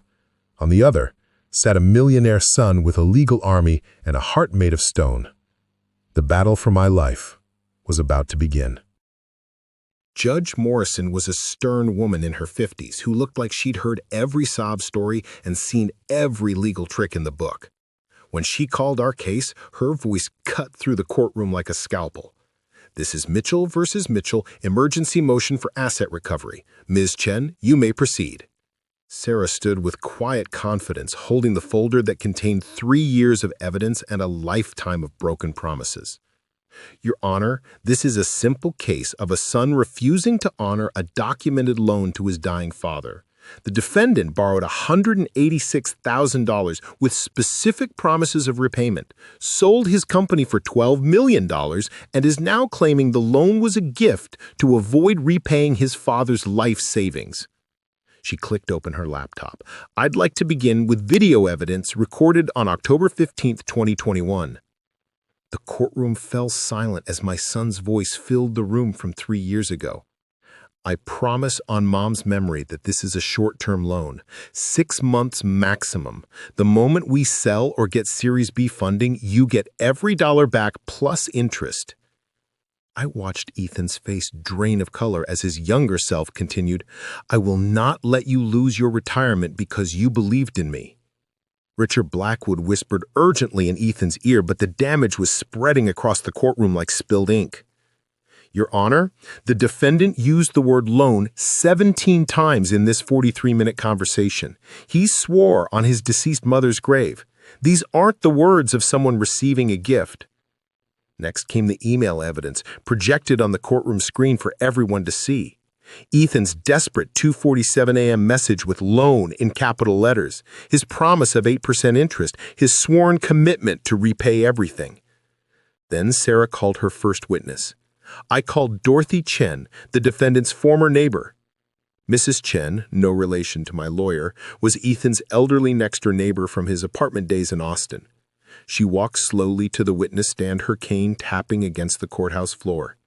On the other sat a millionaire son with a legal army and a heart made of stone. The battle for my life was about to begin. Judge Morrison was a stern woman in her 50s who looked like she'd heard every sob story and seen every legal trick in the book. When she called our case, her voice cut through the courtroom like a scalpel. "This is Mitchell versus Mitchell, emergency motion for asset recovery. Ms. Chen, you may proceed." Sarah stood with quiet confidence, holding the folder that contained 3 years of evidence and a lifetime of broken promises. "Your Honor, this is a simple case of a son refusing to honor a documented loan to his dying father. The defendant borrowed $186,000 with specific promises of repayment, sold his company for $12 million, and is now claiming the loan was a gift to avoid repaying his father's life savings." She clicked open her laptop. "I'd like to begin with video evidence recorded on October 15, 2021. The courtroom fell silent as my son's voice filled the room from 3 years ago. "I promise on Mom's memory that this is a short-term loan, 6 months maximum. The moment we sell or get Series B funding, you get every dollar back plus interest." I watched Ethan's face drain of color as his younger self continued, "I will not let you lose your retirement because you believed in me." Richard Blackwood whispered urgently in Ethan's ear, but the damage was spreading across the courtroom like spilled ink. "Your Honor, the defendant used the word loan 17 times in this 43-minute conversation. He swore on his deceased mother's grave. These aren't the words of someone receiving a gift." Next came the email evidence, projected on the courtroom screen for everyone to see. Ethan's desperate 2:47 a.m. message with loan in capital letters, his promise of 8% interest, his sworn commitment to repay everything. Then Sarah called her first witness. I called Dorothy Chen, the defendant's former neighbor. Mrs. Chen, no relation to my lawyer, was Ethan's elderly next-door neighbor from his apartment days in Austin. She walked slowly to the witness stand, her cane tapping against the courthouse floor.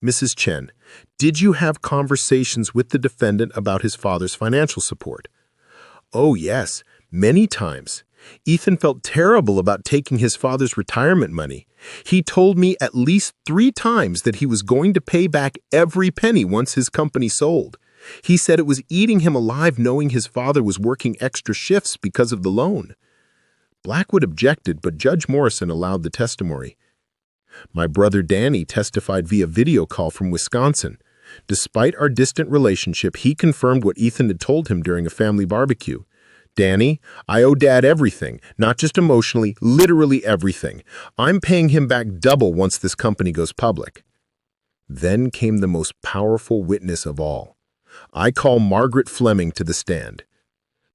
"Mrs. Chen, did you have conversations with the defendant about his father's financial support?" "Oh, yes, many times. Ethan felt terrible about taking his father's retirement money. He told me at least 3 times that he was going to pay back every penny once his company sold. He said it was eating him alive knowing his father was working extra shifts because of the loan." Blackwood objected, but Judge Morrison allowed the testimony. "My brother Danny testified via video call from Wisconsin. Despite our distant relationship, he confirmed what Ethan had told him during a family barbecue. 'Danny, I owe Dad everything, not just emotionally, literally everything. I'm paying him back double once this company goes public.'" Then came the most powerful witness of all. I call Margaret Fleming to the stand.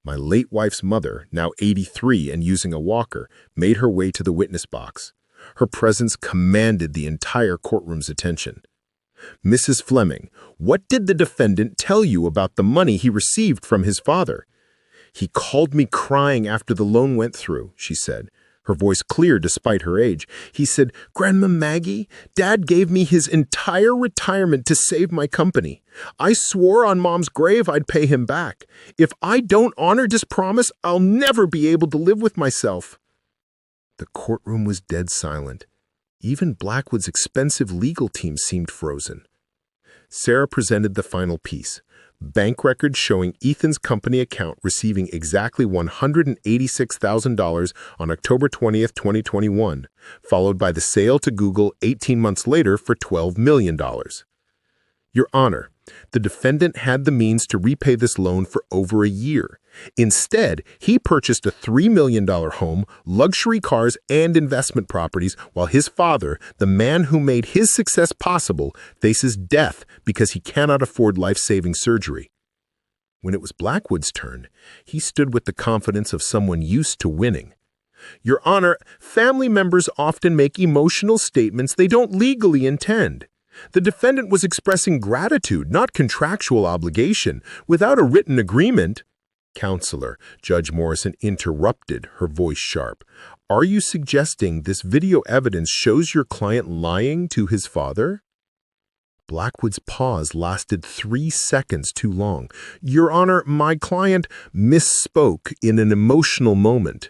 My late wife's mother, now 83 and using a walker, made her way to the witness box. Her presence commanded the entire courtroom's attention. "Mrs. Fleming, what did the defendant tell you about the money he received from his father?" "He called me crying after the loan went through," she said, her voice clear despite her age. "He said, 'Grandma Maggie, Dad gave me his entire retirement to save my company. I swore on Mom's grave I'd pay him back. If I don't honor this promise, I'll never be able to live with myself.'" The courtroom was dead silent. Even Blackwood's expensive legal team seemed frozen. Sarah presented the final piece. Bank records showing Ethan's company account receiving exactly $186,000 on October 20th, 2021, followed by the sale to Google 18 months later for $12 million. "Your Honor, the defendant had the means to repay this loan for over a year. Instead, he purchased a $3 million home, luxury cars, and investment properties, while his father, the man who made his success possible, faces death because he cannot afford life-saving surgery." When it was Blackwood's turn, he stood with the confidence of someone used to winning. "Your Honor, family members often make emotional statements they don't legally intend. The defendant was expressing gratitude, not contractual obligation, without a written agreement." "Counselor," Judge Morrison interrupted, her voice sharp, "are you suggesting this video evidence shows your client lying to his father?" Blackwood's pause lasted 3 seconds too long. "Your Honor, my client misspoke in an emotional moment."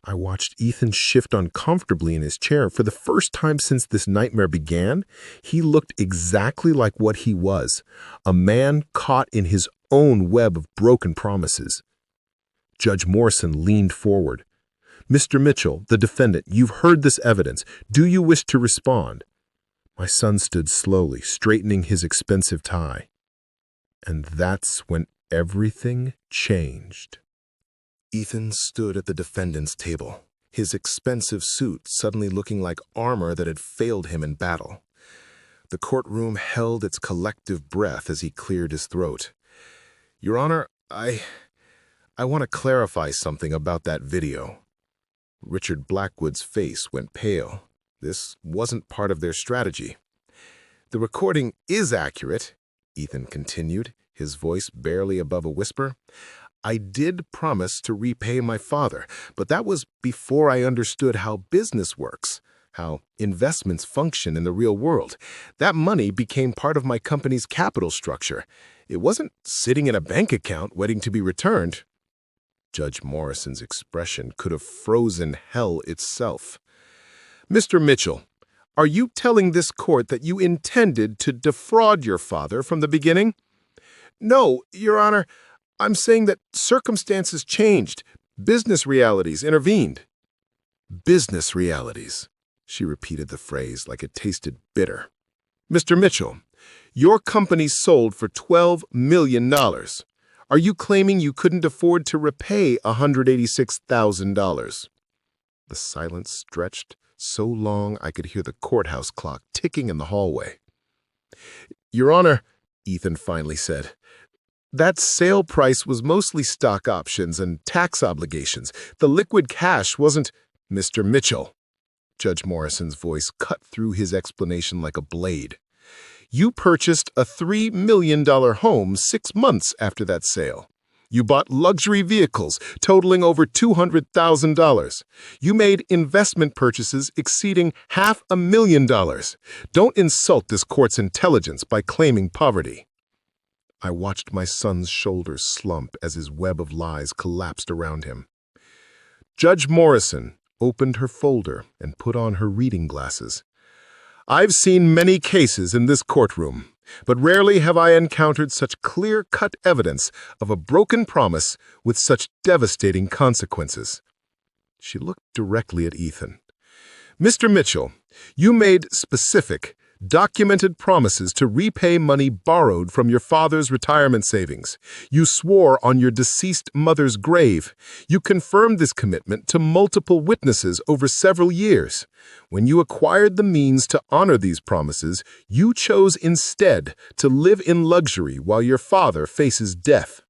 I watched Ethan shift uncomfortably in his chair. For the first time since this nightmare began, he looked exactly like what he was, a man caught in his own web of broken promises. Judge Morrison leaned forward. "Mr. Mitchell, the defendant, you've heard this evidence. Do you wish to respond?" My son stood slowly, straightening his expensive tie. And that's when everything changed. Ethan stood at the defendant's table, his expensive suit suddenly looking like armor that had failed him in battle. The courtroom held its collective breath as he cleared his throat. "Your Honor, I want to clarify something about that video." Richard Blackwood's face went pale. This wasn't part of their strategy. "The recording is accurate," Ethan continued, his voice barely above a whisper. "I did promise to repay my father, but that was before I understood how business works, how investments function in the real world. That money became part of my company's capital structure. It wasn't sitting in a bank account waiting to be returned." Judge Morrison's expression could have frozen hell itself. "Mr. Mitchell, Are you telling this court that you intended to defraud your father from the beginning? No, Your Honor. I'm saying that circumstances changed. Business realities intervened. Business realities. She repeated the phrase like it tasted bitter. Mr. Mitchell, your company sold for $12 million. Are you claiming you couldn't afford to repay $186,000? The silence stretched so long I could hear the courthouse clock ticking in the hallway. Your Honor, Ethan finally said, that sale price was mostly stock options and tax obligations. The liquid cash wasn't— Mr. Mitchell. Judge Morrison's voice cut through his explanation like a blade. You purchased a $3 million home 6 months after that sale. You bought luxury vehicles totaling over $200,000. You made investment purchases exceeding $500,000. Don't insult this court's intelligence by claiming poverty. I watched my son's shoulders slump as his web of lies collapsed around him. Judge Morrison opened her folder and put on her reading glasses. I've seen many cases in this courtroom, but rarely have I encountered such clear-cut evidence of a broken promise with such devastating consequences. She looked directly at Ethan. Mr. Mitchell, you made specific, documented promises to repay money borrowed from your father's retirement savings. You swore on your deceased mother's grave. You confirmed this commitment to multiple witnesses over several years. When you acquired the means to honor these promises, you chose instead to live in luxury while your father faces death.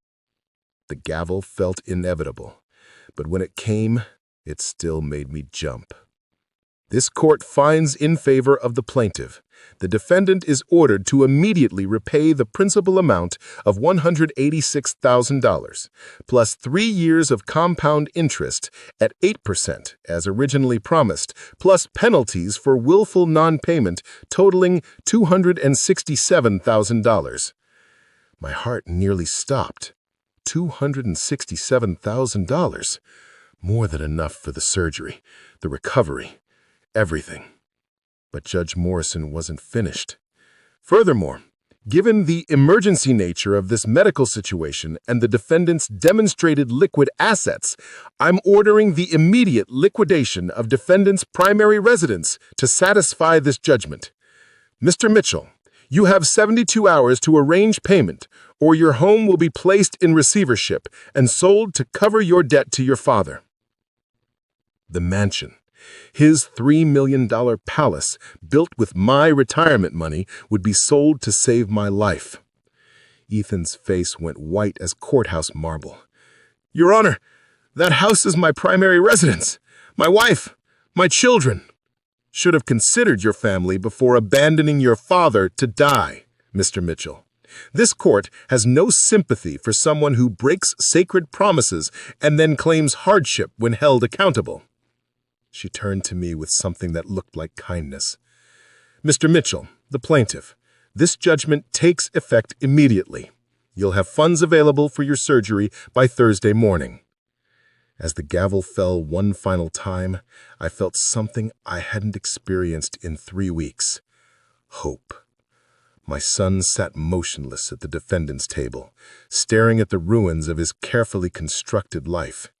The gavel felt inevitable, but when it came, it still made me jump. This court finds in favor of the plaintiff. The defendant is ordered to immediately repay the principal amount of $186,000, plus 3 years of compound interest at 8% as originally promised, plus penalties for willful non-payment totaling $267,000. My heart nearly stopped. $267,000. More than enough for the surgery, the recovery, everything. But Judge Morrison wasn't finished. Furthermore, given the emergency nature of this medical situation and the defendant's demonstrated liquid assets, I'm ordering the immediate liquidation of defendant's primary residence to satisfy this judgment. Mr. Mitchell, you have 72 hours to arrange payment, or your home will be placed in receivership and sold to cover your debt to your father. The mansion, his $3 million palace, built with my retirement money, would be sold to save my life. Ethan's face went white as courthouse marble. Your Honor, that house is my primary residence. My wife, my children. Should have considered your family before abandoning your father to die, Mr. Mitchell. This court has no sympathy for someone who breaks sacred promises and then claims hardship when held accountable. She turned to me with something that looked like kindness. Mr. Mitchell, the plaintiff, this judgment takes effect immediately. You'll have funds available for your surgery by Thursday morning. As the gavel fell one final time, I felt something I hadn't experienced in 3 weeks. Hope. My son sat motionless at the defendant's table, staring at the ruins of his carefully constructed life.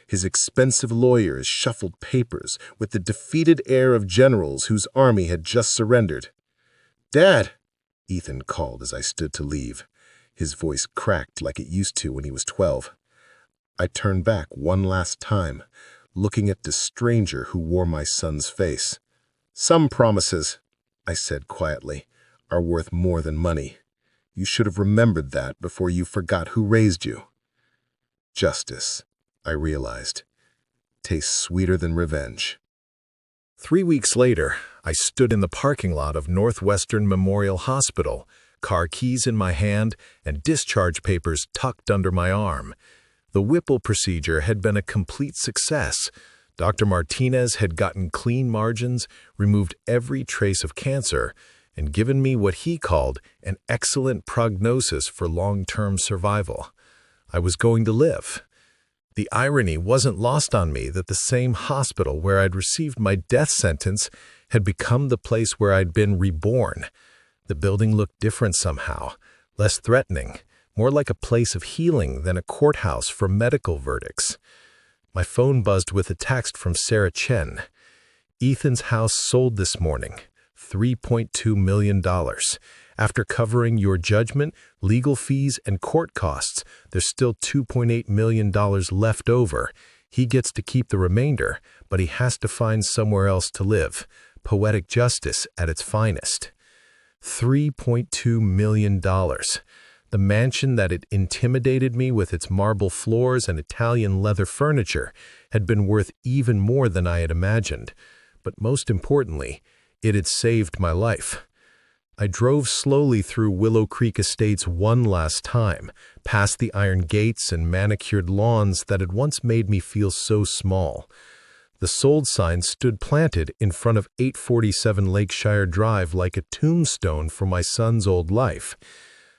His expensive lawyers shuffled papers with the defeated air of generals whose army had just surrendered. "Dad," Ethan called as I stood to leave. His voice cracked like it used to when he was 12. I turned back one last time, looking at the stranger who wore my son's face. "Some promises," I said quietly, "are worth more than money. You should have remembered that before you forgot who raised you." Justice, I realized, tastes sweeter than revenge. 3 weeks later, I stood in the parking lot of Northwestern Memorial Hospital, car keys in my hand and discharge papers tucked under my arm. The Whipple procedure had been a complete success. Dr. Martinez had gotten clean margins, removed every trace of cancer, and given me what he called an excellent prognosis for long-term survival. I was going to live. The irony wasn't lost on me that the same hospital where I'd received my death sentence had become the place where I'd been reborn. The building looked different somehow, less threatening, more like a place of healing than a courthouse for medical verdicts. My phone buzzed with a text from Sarah Chen. Ethan's house sold this morning, $3.2 million. After covering your judgment, legal fees, and court costs, there's still $2.8 million left over. He gets to keep the remainder, but he has to find somewhere else to live. Poetic justice at its finest. $3.2 million. The mansion that had intimidated me with its marble floors and Italian leather furniture had been worth even more than I had imagined. But most importantly, it had saved my life. I drove slowly through Willow Creek Estates one last time, past the iron gates and manicured lawns that had once made me feel so small. The sold sign stood planted in front of 847 Lakeshire Drive like a tombstone for my son's old life.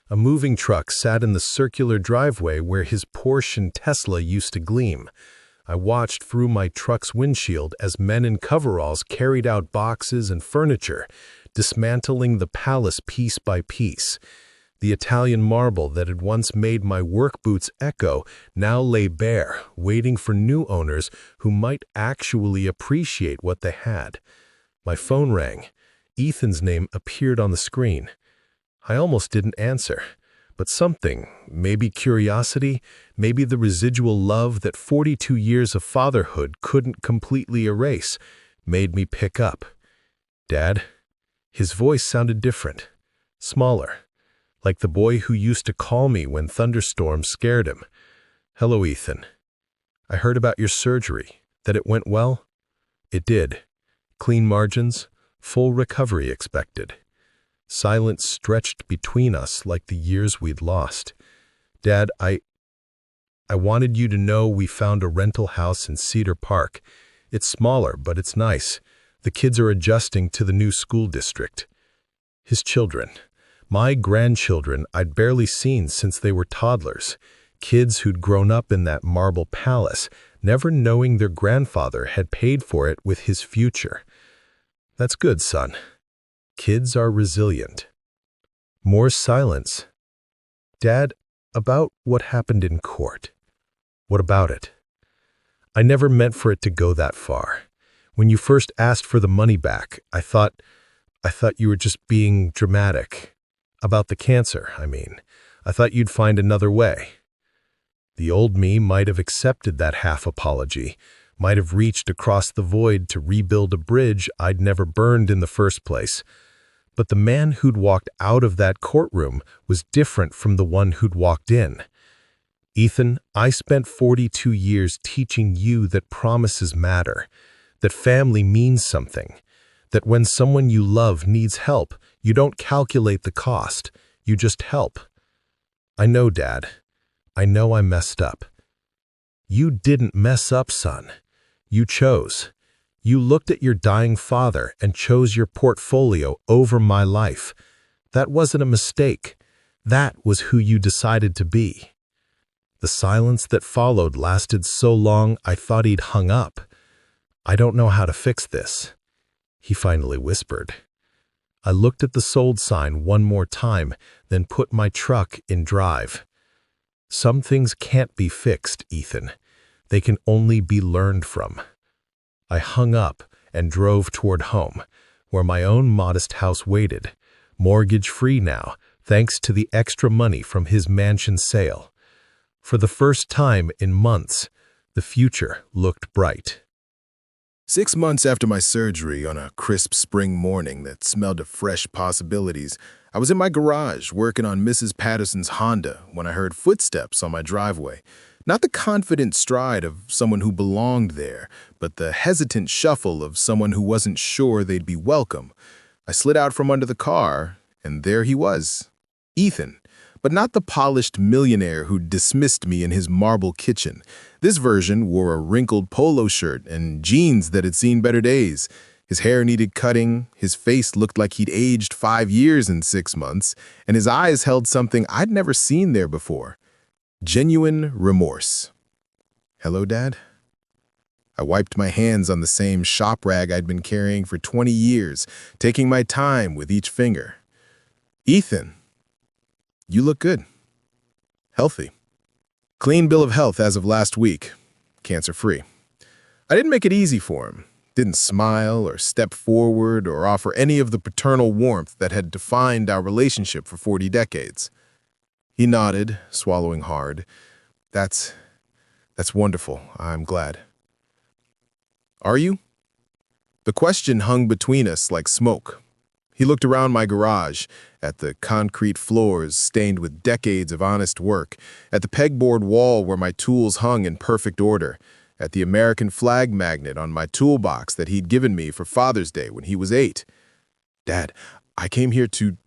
A moving truck sat in the circular driveway where his Porsche and Tesla used to gleam. I watched through my truck's windshield as men in coveralls carried out boxes and furniture, dismantling the palace piece by piece. The Italian marble that had once made my work boots echo now lay bare, waiting for new owners who might actually appreciate what they had. My phone rang. Ethan's name appeared on the screen. I almost didn't answer, but something, maybe curiosity, maybe the residual love that 42 years of fatherhood couldn't completely erase, made me pick up. "Dad?" His voice sounded different, smaller, like the boy who used to call me when thunderstorms scared him. "Hello, Ethan. I heard about your surgery, that it went well." "It did. Clean margins, full recovery expected." Silence stretched between us like the years we'd lost. "Dad, I wanted you to know we found a rental house in Cedar Park. It's smaller, but it's nice. The kids are adjusting to the new school district." His children. My grandchildren I'd barely seen since they were toddlers. Kids who'd grown up in that marble palace, never knowing their grandfather had paid for it with his future. "That's good, son. Kids are resilient." More silence. "Dad, about what happened in court. What about it?" "I never meant for it to go that far. When you first asked for the money back, I thought you were just being dramatic. About the cancer, I mean. I thought you'd find another way." The old me might have accepted that half apology, might have reached across the void to rebuild a bridge I'd never burned in the first place. But the man who'd walked out of that courtroom was different from the one who'd walked in. "Ethan, I spent 42 years teaching you that promises matter, that family means something, that when someone you love needs help, you don't calculate the cost, you just help." "I know, Dad. I know I messed up." "You didn't mess up, son. You chose. You looked at your dying father and chose your portfolio over my life. That wasn't a mistake. That was who you decided to be." The silence that followed lasted so long I thought he'd hung up. "I don't know how to fix this," he finally whispered. I looked at the sold sign one more time, then put my truck in drive. "Some things can't be fixed, Ethan. They can only be learned from." I hung up and drove toward home, where my own modest house waited, mortgage-free now, thanks to the extra money from his mansion sale. For the first time in months, the future looked bright. 6 months after my surgery, on a crisp spring morning that smelled of fresh possibilities, I was in my garage working on Mrs. Patterson's Honda when I heard footsteps on my driveway. Not the confident stride of someone who belonged there, but the hesitant shuffle of someone who wasn't sure they'd be welcome. I slid out from under the car, and there he was. Ethan, but not the polished millionaire who dismissed me in his marble kitchen. This version wore a wrinkled polo shirt and jeans that had seen better days. His hair needed cutting, his face looked like he'd aged 5 years in 6 months, and his eyes held something I'd never seen there before. Genuine remorse. Hello, Dad? I wiped my hands on the same shop rag I'd been carrying for 20 years, taking my time with each finger. Ethan, you look good. Healthy. Clean bill of health as of last week. Cancer-free. I didn't make it easy for him. Didn't smile or step forward or offer any of the paternal warmth that had defined our relationship for 40 decades. He nodded, swallowing hard. That's wonderful. I'm glad. Are you? The question hung between us like smoke. He looked around my garage, at the concrete floors stained with decades of honest work, at the pegboard wall where my tools hung in perfect order, at the American flag magnet on my toolbox that he'd given me for Father's Day when he was 8. Dad, I came here to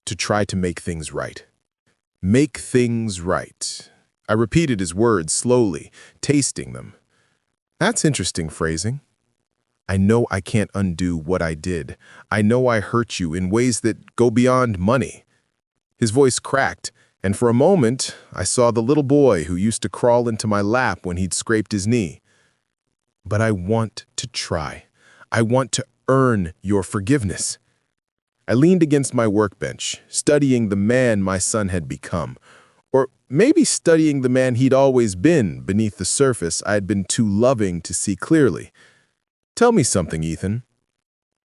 try to make things right. Make things right. I repeated his words slowly, tasting them. That's interesting phrasing. I know I can't undo what I did. I know I hurt you in ways that go beyond money. His voice cracked, and for a moment, I saw the little boy who used to crawl into my lap when he'd scraped his knee. But I want to try. I want to earn your forgiveness. I leaned against my workbench, studying the man my son had become. Or maybe studying the man he'd always been beneath the surface I had been too loving to see clearly. Tell me something, Ethan.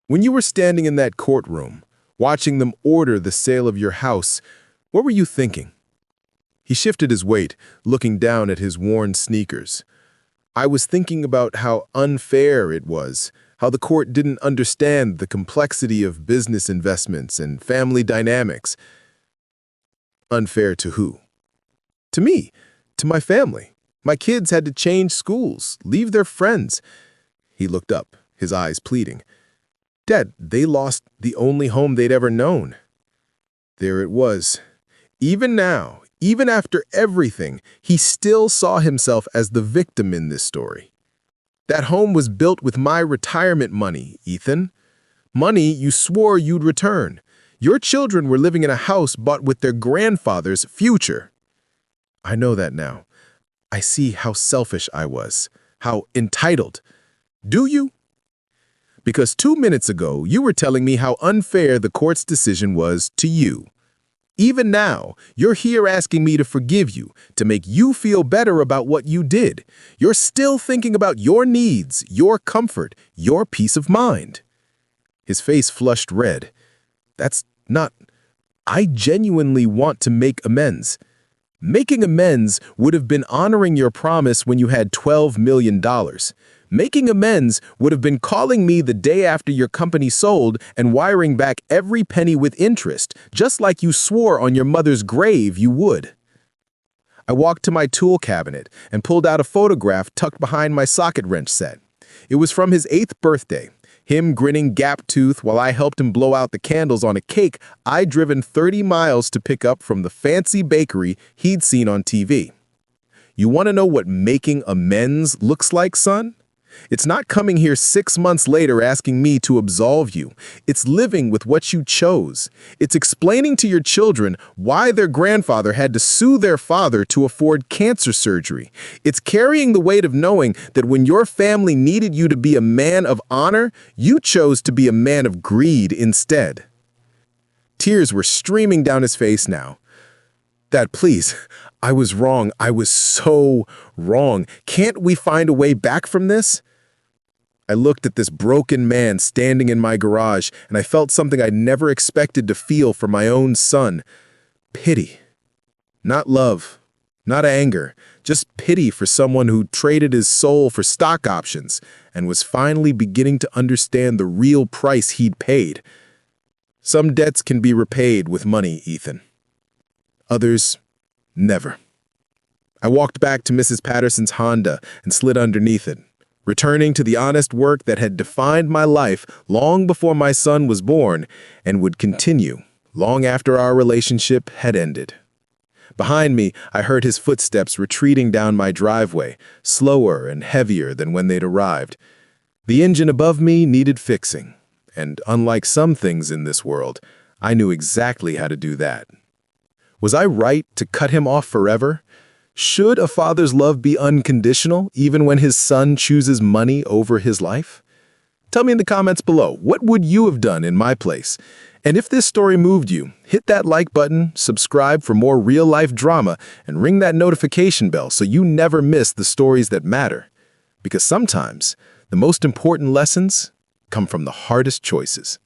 When you were standing in that courtroom, watching them order the sale of your house, what were you thinking? He shifted his weight, looking down at his worn sneakers. I was thinking about how unfair it was, how the court didn't understand the complexity of business investments and family dynamics. Unfair to who? To me, to my family. My kids had to change schools, leave their friends. He looked up, his eyes pleading. Dad, they lost the only home they'd ever known. There it was. Even now, even after everything, he still saw himself as the victim in this story. That home was built with my retirement money, Ethan. Money you swore you'd return. Your children were living in a house bought with their grandfather's future. I know that now. I see how selfish I was, how entitled. Do you? Because 2 minutes ago, you were telling me how unfair the court's decision was to you. Even now, you're here asking me to forgive you, to make you feel better about what you did. You're still thinking about your needs, your comfort, your peace of mind. His face flushed red. That's not... I genuinely want to make amends. Making amends would have been honoring your promise when you had $12 million. Making amends would have been calling me the day after your company sold and wiring back every penny with interest, just like you swore on your mother's grave you would. I walked to my tool cabinet and pulled out a photograph tucked behind my socket wrench set. It was from his 8th birthday, him grinning gap-toothed while I helped him blow out the candles on a cake I'd driven 30 miles to pick up from the fancy bakery he'd seen on TV. You want to know what making amends looks like, son? It's not coming here 6 months later asking me to absolve you. It's living with what you chose. It's explaining to your children why their grandfather had to sue their father to afford cancer surgery. It's carrying the weight of knowing that when your family needed you to be a man of honor, you chose to be a man of greed instead. Tears were streaming down his face now. Dad, please, I was wrong. I was so wrong. Can't we find a way back from this? I looked at this broken man standing in my garage, and I felt something I'd never expected to feel for my own son. Pity. Not love, not anger, just pity for someone who traded his soul for stock options and was finally beginning to understand the real price he'd paid. Some debts can be repaid with money, Ethan. Others, never. I walked back to Mrs. Patterson's Honda and slid underneath it, returning to the honest work that had defined my life long before my son was born and would continue long after our relationship had ended. Behind me, I heard his footsteps retreating down my driveway, slower and heavier than when they'd arrived. The engine above me needed fixing, and unlike some things in this world, I knew exactly how to do that. Was I right to cut him off forever? Should a father's love be unconditional, even when his son chooses money over his life? Tell me in the comments below, what would you have done in my place? And if this story moved you, hit that like button, subscribe for more real-life drama, and ring that notification bell so you never miss the stories that matter. Because sometimes, the most important lessons come from the hardest choices.